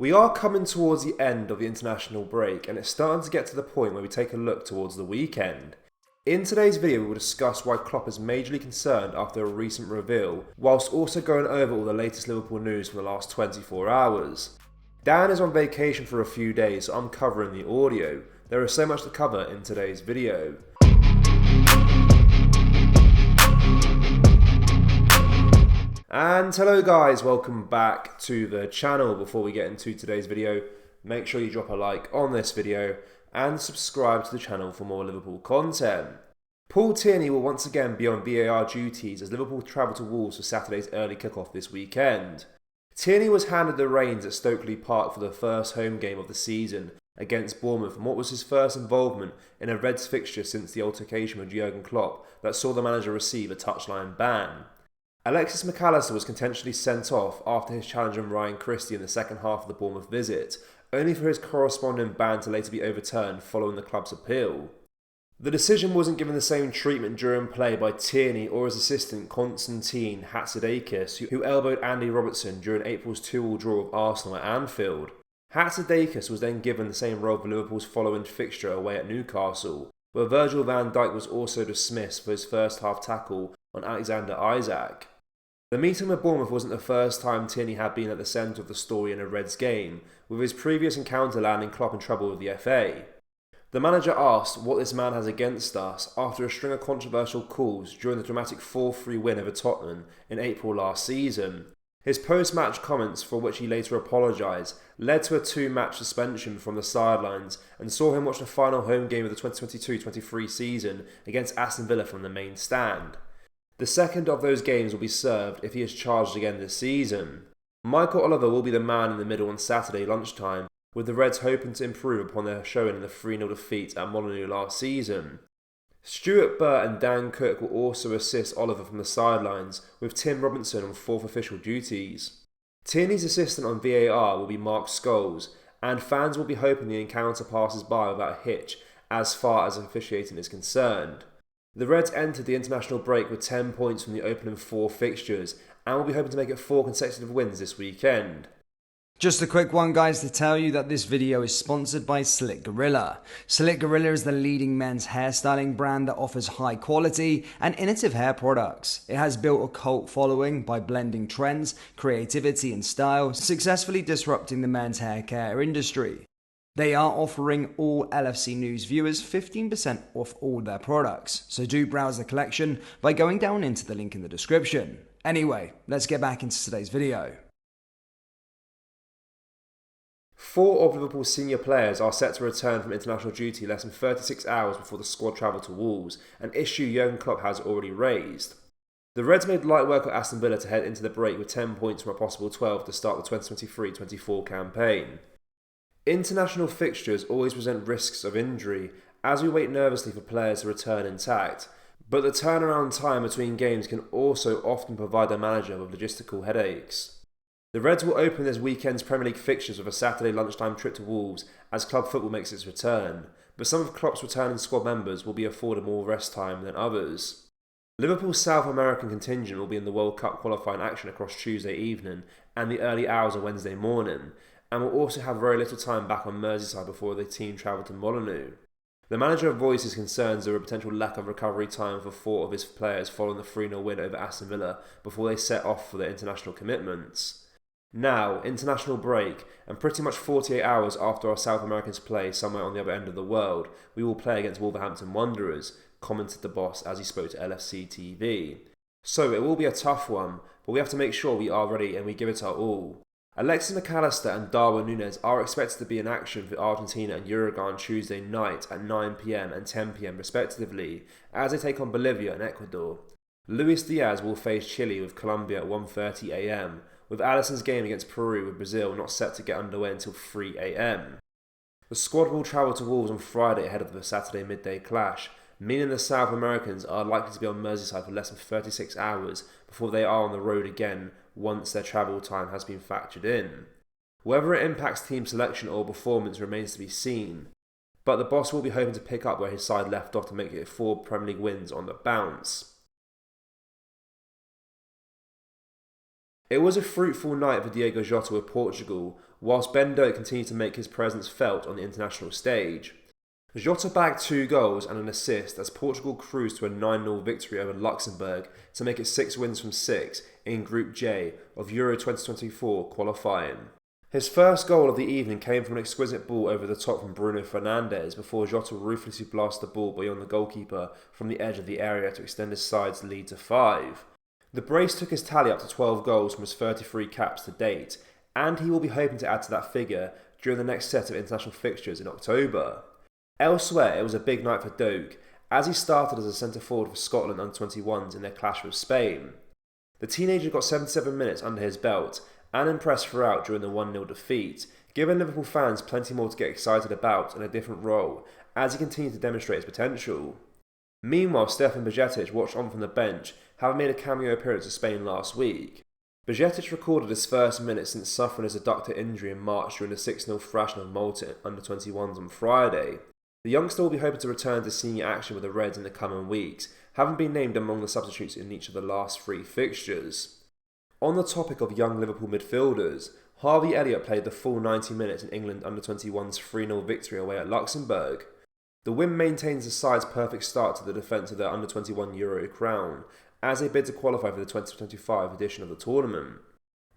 We are coming towards the end of the international break, and it's starting to get to the point where we take a look towards the weekend. In today's video we will discuss why Klopp is majorly concerned after a recent reveal, whilst also going over all the latest Liverpool news from the last 24 hours. Dan is on vacation for a few days, so I'm covering the audio. There is so much to cover in today's video. And hello guys, welcome back to the channel. Before we get into today's video, make sure you drop a like on this video and subscribe to the channel for more Liverpool content. Paul Tierney will once again be on VAR duties as Liverpool travel to Wolves for Saturday's early kickoff this weekend. Tierney was handed the reins at Stokely Park for the first home game of the season against Bournemouth in what was his first involvement in a Reds fixture since the altercation with Jurgen Klopp that saw the manager receive a touchline ban. Alexis Mac Allister was contentiously sent off after his challenge on Ryan Christie in the second half of the Bournemouth visit, only for his corresponding ban to later be overturned following the club's appeal. The decision wasn't given the same treatment during play by Tierney or his assistant Konstantin Hatzidakis, who elbowed Andy Robertson during April's 2-2 draw of Arsenal at Anfield. Hatzidakis was then given the same role for Liverpool's following fixture away at Newcastle, where Virgil van Dijk was also dismissed for his first half tackle on Alexander Isak. The meeting with Bournemouth wasn't the first time Tierney had been at the centre of the story in a Reds game, with his previous encounter landing Klopp in trouble with the FA. The manager asked what this man has against us after a string of controversial calls during the dramatic 4-3 win over Tottenham in April last season. His post-match comments, for which he later apologised, led to a 2-match suspension from the sidelines and saw him watch the final home game of the 2022-23 season against Aston Villa from the main stand. The second of those games will be served if he is charged again this season. Michael Oliver will be the man in the middle on Saturday lunchtime, with the Reds hoping to improve upon their showing in the 3-0 defeat at Molineux last season. Stuart Burt and Dan Cook will also assist Oliver from the sidelines, with Tim Robinson on fourth official duties. Tierney's assistant on VAR will be Mark Scholes, and fans will be hoping the encounter passes by without a hitch as far as officiating is concerned. The Reds entered the international break with 10 points from the opening 4 fixtures and will be hoping to make it 4 consecutive wins this weekend. Just a quick one, guys, to tell you that this video is sponsored by Slick Gorilla. Slick Gorilla is the leading men's hairstyling brand that offers high quality and innovative hair products. It has built a cult following by blending trends, creativity and style, successfully disrupting the men's hair care industry. They are offering all LFC News viewers 15% off all their products, so do browse the collection by going down into the link in the description. Anyway, let's get back into today's video. 4 of Liverpool's senior players are set to return from international duty less than 36 hours before the squad travel to Wolves, an issue Jurgen Klopp has already raised. The Reds made light work of Aston Villa to head into the break with 10 points from a possible 12 to start the 2023-24 campaign. International fixtures always present risks of injury, as we wait nervously for players to return intact, but the turnaround time between games can also often provide the manager with logistical headaches. The Reds will open this weekend's Premier League fixtures with a Saturday lunchtime trip to Wolves as club football makes its return, but some of Klopp's returning squad members will be afforded more rest time than others. Liverpool's South American contingent will be in the World Cup qualifying action across Tuesday evening and the early hours of Wednesday morning, and will also have very little time back on Merseyside before the team travel to Molineux. The manager voiced his concerns over a potential lack of recovery time for 4 of his players following the 3-0 win over Aston Villa before they set off for their international commitments. Now, international break, and pretty much 48 hours after our South Americans play somewhere on the other end of the world, we will play against Wolverhampton Wanderers, commented the boss as he spoke to LFC TV. So it will be a tough one, but we have to make sure we are ready and we give it our all. Alexis Mac Allister and Darwin Núñez are expected to be in action for Argentina and Uruguay on Tuesday night at 9 PM and 10 PM respectively, as they take on Bolivia and Ecuador. Luis Diaz will face Chile with Colombia at 1:30 AM, with Alisson's game against Peru with Brazil not set to get underway until 3 AM. The squad will travel to Wolves on Friday ahead of the Saturday midday clash, meaning the South Americans are likely to be on Merseyside for less than 36 hours before they are on the road again once their travel time has been factored in. Whether it impacts team selection or performance remains to be seen, but the boss will be hoping to pick up where his side left off to make it 4 Premier League wins on the bounce. It was a fruitful night for Diogo Jota with Portugal, whilst Ben Doak continued to make his presence felt on the international stage. Jota bagged 2 goals and an assist as Portugal cruised to a 9-0 victory over Luxembourg to make it 6 wins from 6 in Group J of Euro 2024 qualifying. His first goal of the evening came from an exquisite ball over the top from Bruno Fernandes before Jota ruthlessly blasted the ball beyond the goalkeeper from the edge of the area to extend his side's lead to 5. The brace took his tally up to 12 goals from his 33 caps to date, and he will be hoping to add to that figure during the next set of international fixtures in October. Elsewhere, it was a big night for Doak, as he started as a centre-forward for Scotland under-21s in their clash with Spain. The teenager got 77 minutes under his belt and impressed throughout during the 1-0 defeat, giving Liverpool fans plenty more to get excited about in a different role as he continued to demonstrate his potential. Meanwhile, Stefan Bajcetic watched on from the bench, having made a cameo appearance for Spain last week. Bajcetic recorded his first minutes since suffering his adductor injury in March during the 6-0 thrashing of Malta under-21s on Friday. The youngster will be hoping to return to senior action with the Reds in the coming weeks, having been named among the substitutes in each of the last 3 fixtures. On the topic of young Liverpool midfielders, Harvey Elliott played the full 90 minutes in England under-21's 3-0 victory away at Luxembourg. The win maintains the side's perfect start to the defence of their under-21 Euro crown, as they bid to qualify for the 2025 edition of the tournament.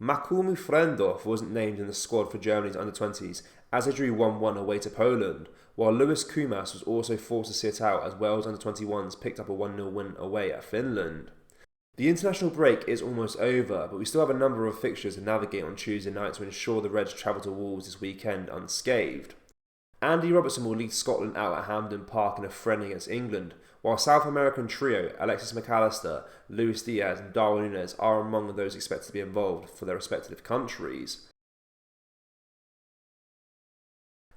Makumu Frendorf wasn't named in the squad for Germany's under-20s as they drew 1-1 away to Poland, while Lewis Kumas was also forced to sit out as Wales under-21s picked up a 1-0 win away at Finland. The international break is almost over, but we still have a number of fixtures to navigate on Tuesday night to ensure the Reds travel to Wolves this weekend unscathed. Andy Robertson will lead Scotland out at Hampden Park in a friendly against England, while South American trio Alexis McAllister, Luis Diaz and Darwin Núñez are among those expected to be involved for their respective countries.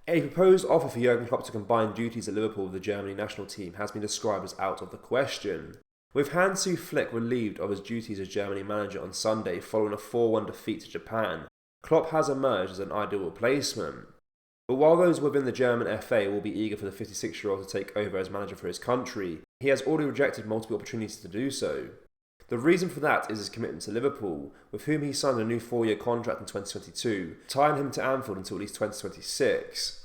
A proposed offer for Jurgen Klopp to combine duties at Liverpool with the Germany national team has been described as out of the question. With Hansi Flick relieved of his duties as Germany manager on Sunday following a 4-1 defeat to Japan, Klopp has emerged as an ideal replacement. But while those within the German FA will be eager for the 56-year-old to take over as manager for his country, he has already rejected multiple opportunities to do so. The reason for that is his commitment to Liverpool, with whom he signed a new 4-year contract in 2022, tying him to Anfield until at least 2026.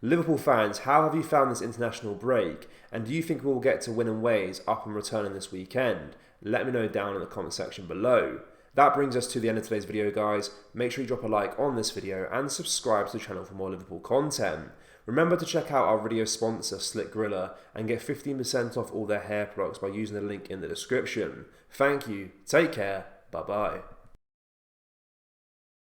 Liverpool fans, how have you found this international break, and do you think we will get to winning ways up and returning this weekend? Let me know down in the comment section below. That brings us to the end of today's video, guys. Make sure you drop a like on this video and subscribe to the channel for more Liverpool content. Remember to check out our video sponsor Slick Gorilla and get 15% off all their hair products by using the link in the description. Thank you, take care, bye bye.